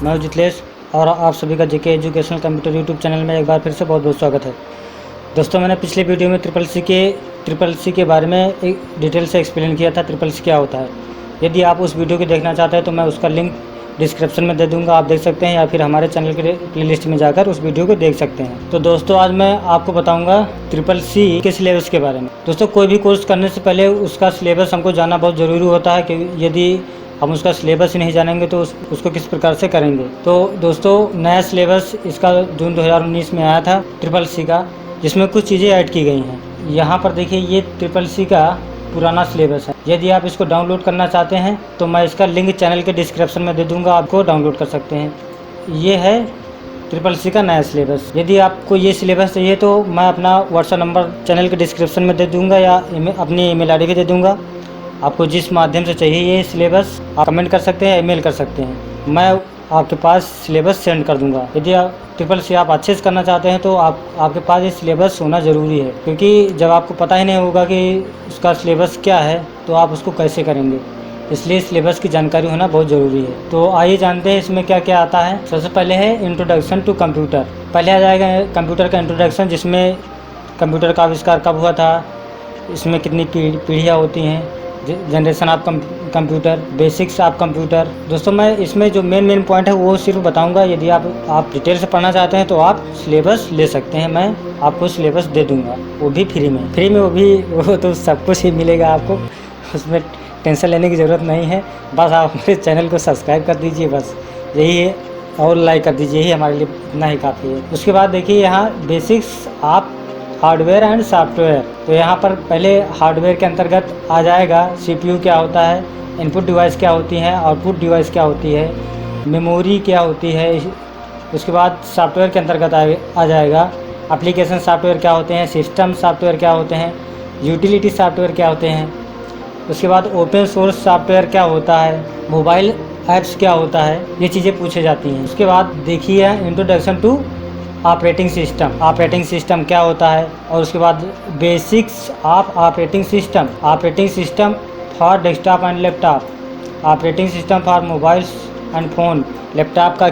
मैं हूं जितलेश और आप सभी का जेके एजुकेशनल कंप्यूटर यूट्यूब चैनल में एक बार फिर से बहुत बहुत स्वागत है। दोस्तों, मैंने पिछले वीडियो में ट्रिपल सी के बारे में एक डिटेल से एक्सप्लेन किया था ट्रिपल सी क्या होता है। यदि आप उस वीडियो को देखना चाहते हैं तो मैं उसका लिंक डिस्क्रिप्शन में दे दूंगा, आप देख सकते हैं, या फिर हमारे चैनल के प्लेलिस्ट में जाकर उस वीडियो को देख सकते हैं। तो दोस्तों, आज मैं आपको बताऊंगा ट्रिपल सी के सिलेबस के बारे में। दोस्तों, कोई भी कोर्स करने से पहले उसका सिलेबस हमको जानना बहुत ज़रूरी होता है, कि यदि हम उसका सिलेबस ही नहीं जानेंगे तो उसको किस प्रकार से करेंगे। तो दोस्तों, नया सिलेबस इसका जून 2019 में आया था ट्रिपल सी का, जिसमें कुछ चीज़ें ऐड की गई हैं। यहाँ पर देखिए, ये ट्रिपल सी का पुराना सिलेबस है। यदि आप इसको डाउनलोड करना चाहते हैं तो मैं इसका लिंक चैनल के डिस्क्रिप्शन में दे दूँगा, आपको डाउनलोड कर सकते हैं। ये है ट्रिपल सी का नया सिलेबस। यदि आपको ये सिलेबस चाहिए तो मैं अपना व्हाट्सएप नंबर चैनल के डिस्क्रिप्शन में दे दूँगा, या अपनी ईमेल आईडी भी दे दूँगा। आपको जिस माध्यम से चाहिए ये सिलेबस आप कमेंट कर सकते हैं, ईमेल कर सकते हैं, मैं आपके पास सिलेबस सेंड कर दूंगा। यदि आप ट्रिपल सी आप अच्छे से करना चाहते हैं तो आपके पास ये सिलेबस होना ज़रूरी है, क्योंकि जब आपको पता ही नहीं होगा कि उसका सिलेबस क्या है तो आप उसको कैसे करेंगे। इसलिए सिलेबस की जानकारी होना बहुत ज़रूरी है। तो आइए जानते हैं इसमें क्या क्या आता है। सबसे पहले है इंट्रोडक्शन टू कंप्यूटर। पहले आ जाएगा कंप्यूटर का इंट्रोडक्शन, जिसमें कंप्यूटर का आविष्कार कब हुआ था, इसमें कितनी पीढ़ियाँ होती हैं, generation of computer, basics of computer. दोस्तों, मैं इसमें जो मेन पॉइंट है वो सिर्फ बताऊंगा। यदि आप डिटेल से पढ़ना चाहते हैं तो आप सिलेबस ले सकते हैं, मैं आपको सिलेबस दे दूंगा, वो भी फ्री में वो तो सब कुछ ही मिलेगा आपको, उसमें टेंशन लेने की ज़रूरत नहीं है। बस आप हमारे चैनल को सब्सक्राइब कर दीजिए, बस यही है, और लाइक कर दीजिए, यही हमारे लिए इतना ही काफ़ी है। उसके बाद देखिए यहाँ basics of hardware and software. तो यहाँ पर पहले हार्डवेयर के अंतर्गत आ जाएगा सीपीयू क्या होता है, इनपुट डिवाइस क्या होती हैं, आउटपुट डिवाइस क्या होती है, मेमोरी क्या होती है। उसके बाद सॉफ्टवेयर के अंतर्गत आ जाएगा एप्लीकेशन सॉफ्टवेयर क्या होते हैं, सिस्टम सॉफ्टवेयर क्या होते हैं, यूटिलिटी सॉफ्टवेयर क्या होते हैं। उसके बाद ओपन सोर्स सॉफ्टवेयर क्या होता है, मोबाइल ऐप्स क्या होता है, ये चीज़ें पूछी जाती हैं। उसके बाद देखिए इंट्रोडक्शन टू ऑपरेटिंग सिस्टम क्या होता है, और उसके बाद basics of operating system for desktop and laptop, operating system for mobiles and phone. Laptop का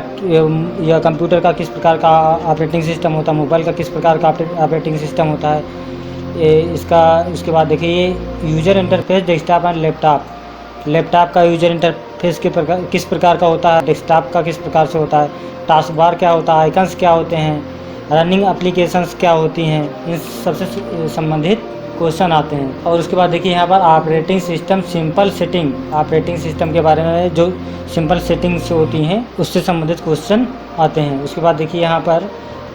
या कंप्यूटर का किस प्रकार का ऑपरेटिंग सिस्टम होता है, मोबाइल का किस प्रकार का ऑपरेटिंग सिस्टम होता है, उसके बाद देखिए user interface desktop and laptop का यूजर इंटरफेस किस प्रकार का होता है, डेस्कटॉप का किस प्रकार से होता है, टास्क बार क्या होता है, आइकन्स क्या होते हैं, रनिंग एप्लीकेशंस क्या होती हैं, इन सबसे संबंधित क्वेश्चन आते हैं। और उसके बाद देखिए यहाँ पर ऑपरेटिंग सिस्टम के बारे में, जो सिंपल सेटिंग्स होती हैं उससे संबंधित क्वेश्चन आते हैं। उसके बाद देखिए यहाँ पर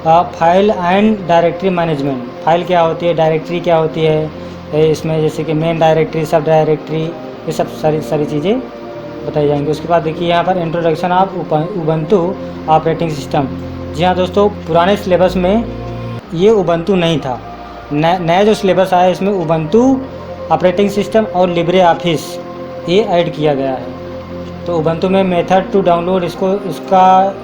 file and directory management, file क्या होती है, डायरेक्टरी क्या होती है, इसमें जैसे कि मेन डायरेक्टरी, सब डायरेक्टरी, ये सब सारी चीज़ें बताई जाएंगी। उसके बाद देखिए यहाँ पर introduction of Ubuntu operating system. जी हाँ दोस्तों, पुराने सिलेबस में ये उबंटू नहीं था। नया जो सिलेबस आया इसमें उबंटू ऑपरेटिंग सिस्टम और लिब्रे ऑफिस ये ऐड किया गया है। तो उबंटू में मेथड टू डाउनलोड, इसका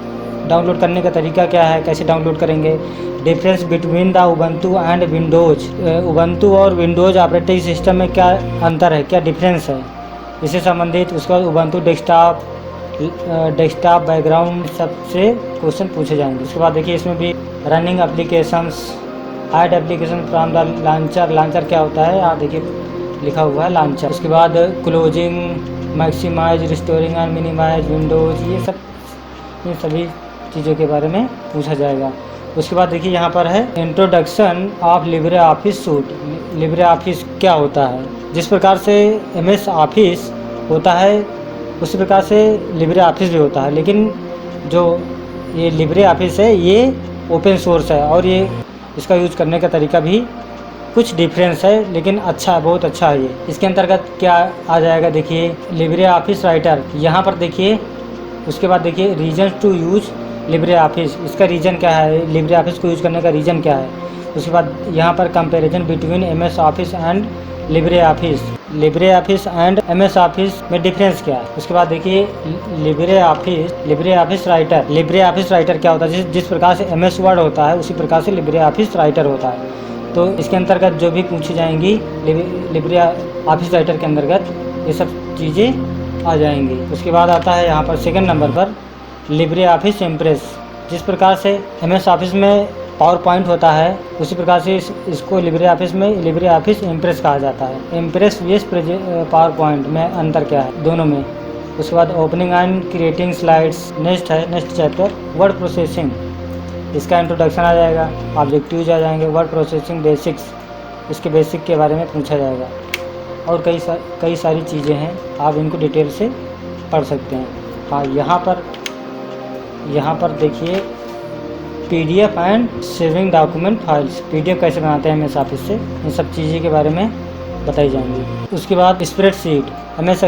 डाउनलोड करने का तरीका क्या है, कैसे डाउनलोड करेंगे, difference between the Ubuntu and Windows, Ubuntu और विंडोज़ ऑपरेटिंग सिस्टम में क्या अंतर है, क्या डिफरेंस है, इससे संबंधित। उसके बाद उबंटू डेस्कटॉप बैकग्राउंड सबसे क्वेश्चन पूछे जाएंगे। उसके बाद देखिए इसमें भी running applications, hide application from the launcher क्या होता है, यहाँ देखिए लिखा हुआ है लॉन्चर। उसके बाद closing, maximise, restoring and minimise windows, ये सभी चीज़ों के बारे में पूछा जाएगा। उसके बाद देखिए यहाँ पर है introduction of Libre office suit. Libre office क्या होता है, जिस प्रकार से MS ऑफिस होता है उसी प्रकार से लिब्रे ऑफिस भी होता है, लेकिन जो ये लिब्रे ऑफिस है ये ओपन सोर्स है, और ये इसका यूज़ करने का तरीका भी कुछ डिफरेंस है, लेकिन अच्छा है, बहुत अच्छा है ये। इसके अंतर्गत क्या आ जाएगा, देखिए लिब्रे ऑफिस राइटर, यहाँ पर देखिए। उसके बाद देखिए reason to use LibreOffice, इसका रीजन क्या है, लिब्रे ऑफिस को यूज़ करने का रीजन क्या है। उसके बाद यहाँ पर comparison between MS office and Libre office and MS office में डिफरेंस क्या है। उसके बाद देखिए लिब्रे ऑफिस राइटर क्या होता है, जिस प्रकार से MS वर्ड होता है उसी प्रकार से लिब्रे ऑफिस राइटर होता है। तो इसके अंतर्गत जो भी पूछी जाएंगी लिब्रे ऑफिस राइटर के अंतर्गत ये सब चीज़ें आ जाएंगी। उसके बाद आता है यहाँ पर सेकंड नंबर पर लिब्रे ऑफिस इम्प्रेस। जिस प्रकार से MS ऑफिस में पावर पॉइंट होता है, उसी प्रकार से इसको लिब्रे ऑफिस में लिब्रे ऑफिस इम्प्रेस कहा जाता है। इम्प्रेस vs पावर पॉइंट में अंतर क्या है दोनों में। उसके बाद opening and creating slides next chapter word processing. इसका इंट्रोडक्शन आ जाएगा, ऑब्जेक्टिव्स आ जाएंगे, वर्ड प्रोसेसिंग बेसिक्स, इसके बेसिक के बारे में पूछा जाएगा, और कई सारी चीज़ें हैं, आप इनको डिटेल से पढ़ सकते हैं। हाँ, यहाँ पर देखिए PDF and saving document files, PDF कैसे बनाते हैं MS ऑफिस से, इन सब चीज़ों के बारे में बताई जाएंगी। उसके बाद स्प्रेडशीट, MS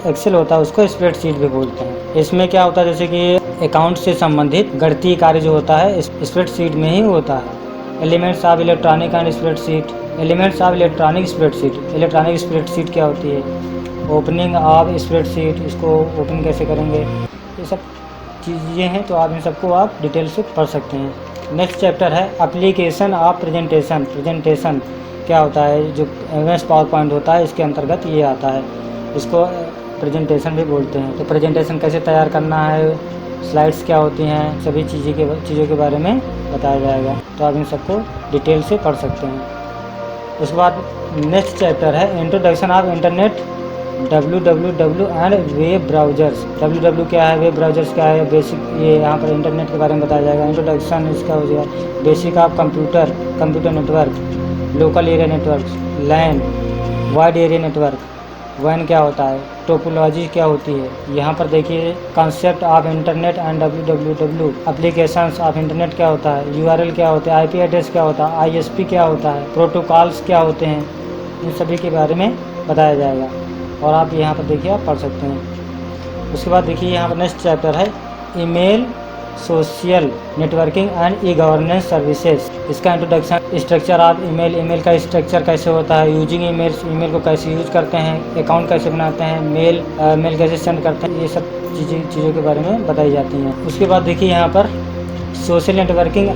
एक्सेल होता है उसको स्प्रेडशीट भी बोलते हैं। इसमें क्या होता है, जैसे कि अकाउंट से संबंधित गणितीय कार्य जो होता है स्प्रेडशीट में ही होता है। Elements of electronic and spreadsheet, elements of electronic spreadsheet क्या होती है, ओपनिंग ऑफ स्प्रेडशीट, इसको ओपन कैसे करेंगे, ये सब चीज़ें हैं, तो आप इन सबको आप डिटेल से पढ़ सकते हैं। नेक्स्ट चैप्टर है एप्लीकेशन ऑफ प्रेजेंटेशन। प्रेजेंटेशन क्या होता है, जो MS पावर पॉइंट होता है इसके अंतर्गत ये आता है, इसको प्रेजेंटेशन भी बोलते हैं। तो प्रेजेंटेशन कैसे तैयार करना है, स्लाइड्स क्या होती हैं, सभी चीज़ों के बारे में बताया जाएगा, तो आप इन सबको डिटेल से पढ़ सकते हैं। उसके बाद नेक्स्ट चैप्टर है introduction of internet, www and web browsers. www क्या है, वेब ब्राउजर्स क्या है, बेसिक, ये यहाँ पर इंटरनेट के बारे में बताया जाएगा। इंट्रोडक्शन इसका हो जाएगा, basic of computer network, local area network, LAN, wide area network, WAN क्या होता है, टोपोलॉजी क्या होती है। यहाँ पर देखिए concept of internet and www, applications of internet क्या होता है, URL क्या होता है, IP एड्रेस क्या होता है, ISP क्या होता है, प्रोटोकॉल्स क्या होते हैं, इन सभी के बारे में बताया जाएगा, और आप यहाँ पर देखिए आप पढ़ सकते हैं। उसके बाद देखिए यहाँ पर नेक्स्ट चैप्टर है email, social networking and e-governance services. इसका introduction, structure of email, email का स्ट्रक्चर कैसे होता है, यूजिंग ईमेल्स, ईमेल को कैसे यूज करते हैं, अकाउंट कैसे बनाते हैं, मेल कैसे सेंड करते हैं, ये सब चीज़ों के बारे में बताई जाती हैं। उसके बाद देखिए यहाँ पर सोशल नेटवर्किंग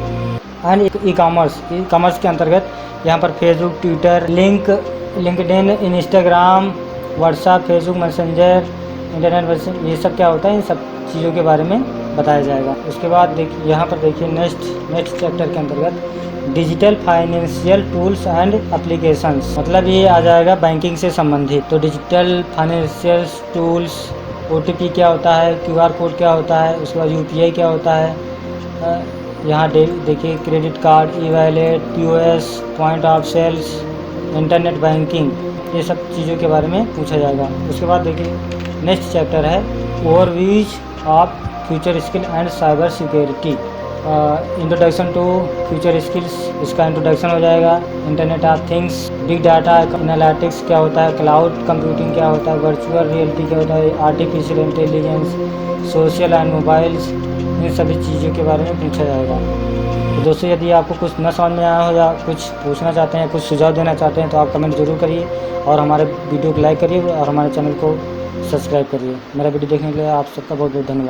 एंड ई-कॉमर्स के अंतर्गत यहाँ पर Facebook, Twitter, LinkedIn, Instagram, WhatsApp, Facebook messenger, internet, ये सब क्या होता है, इन सब चीज़ों के बारे में बताया जाएगा। उसके बाद देखिए यहाँ पर देखिए नेक्स्ट चैप्टर के अंतर्गत digital financial tools and applications, मतलब ये आ जाएगा बैंकिंग से संबंधित। तो डिजिटल फाइनेंशियल टूल्स, OTP क्या होता है, QR कोड क्या होता है, उसके बाद UPI क्या होता है, यहाँ देखिए credit card, e wallet, POS, point of sales, internet banking, ये सब चीज़ों के बारे में पूछा जाएगा। उसके बाद देखिए नेक्स्ट चैप्टर है overviews of future skill and cyber security, introduction to future skills, इसका इंट्रोडक्शन हो जाएगा। Internet of things, big data analytics क्या होता है, क्लाउड कंप्यूटिंग क्या होता है, वर्चुअल रियलिटी क्या होता है, artificial intelligence, social and mobiles, इन सभी चीज़ों के बारे में पूछा जाएगा। तो दोस्तों, यदि आपको कुछ न समझ में आया हो या कुछ पूछना चाहते हैं, कुछ सुझाव देना चाहते हैं, तो आप कमेंट जरूर करिए और हमारे वीडियो को लाइक करिए और हमारे चैनल को सब्सक्राइब करिए। मेरा वीडियो देखने के लिए आप सबका बहुत बहुत धन्यवाद।